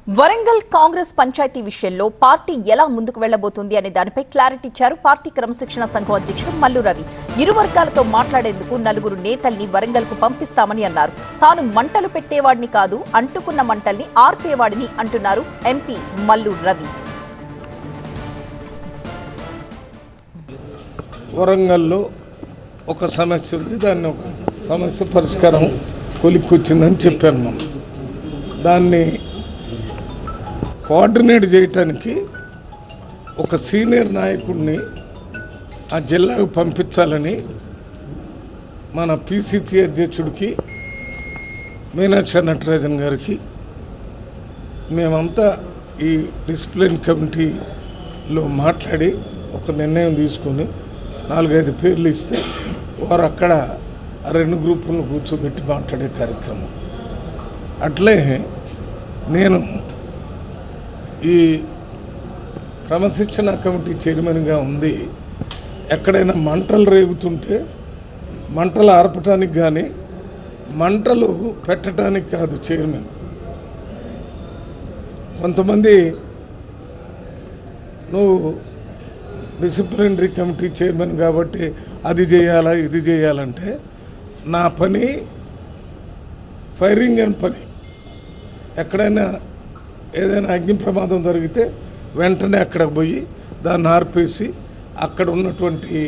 వరంగల్ కాంగ్రెస్ పంచాయతీ విషయంలో పార్టీ ఎలా ముందుకు వెళ్లబోతుంది అనే దానిపై క్లారిటీ ఇచ్చారు పార్టీ క్రమశిక్షణ సంఘం అధ్యక్షుడు మల్లు రవి. ఇరు వర్గాలతో మాట్లాడేందుకు 4 నేతల్ని వరంగల్ కు పంపిస్తామని అన్నారు. తాను మంటలు పెట్టేవాడిని కాదు, అంటుకున్న మంటల్ని ఆర్పేవాడిని అంటున్నారు ఎంపీ మల్లు రవి. వరంగల్లో ఒక సమస్య ఉంది, దాన్ని ఒక సమస్య పరిష్కారం కొలిక్కొచ్చిందని చెప్పాను. మనం దాన్ని కోఆర్డినేట్ చేయటానికి ఒక సీనియర్ నాయకుడిని ఆ జిల్లాకు పంపించాలని మన పిసిసి అధ్యక్షుడికి మీనాక్షి నటరాజన్ గారికి మేమంతా ఈ డిసిప్లిన్ కమిటీలో మాట్లాడి ఒక నిర్ణయం తీసుకొని 4-5 పేర్లు ఇస్తే వారు అక్కడ 2 గ్రూపులను కూర్చోబెట్టి మాట్లాడే కార్యక్రమం. అట్లే నేను ఈ క్రమశిక్షణ కమిటీ చైర్మన్గా ఉంది. ఎక్కడైనా మంటలు రేగుతుంటే మంటలు ఆర్పటానికి కానీ మంటలు పెట్టడానికి కాదు చైర్మన్. కొంతమంది నువ్వు డిసిప్లినరీ కమిటీ చైర్మన్ కాబట్టి అది చేయాలా ఇది చేయాలంటే, నా పని ఫైరింగ్ అని పని. ఎక్కడైనా ఏదైనా అగ్ని ప్రమాదం జరిగితే వెంటనే అక్కడికి పోయి దాన్ని ఆర్పేసి అక్కడ ఉన్నటువంటి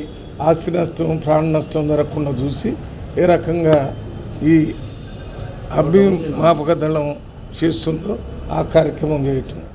ఆస్తి నష్టం ప్రాణ నష్టం జరగకుండా చూసి ఏ రకంగా ఈ అగ్నిమాపక దళం చేస్తుందో ఆ కార్యక్రమం చేయటం.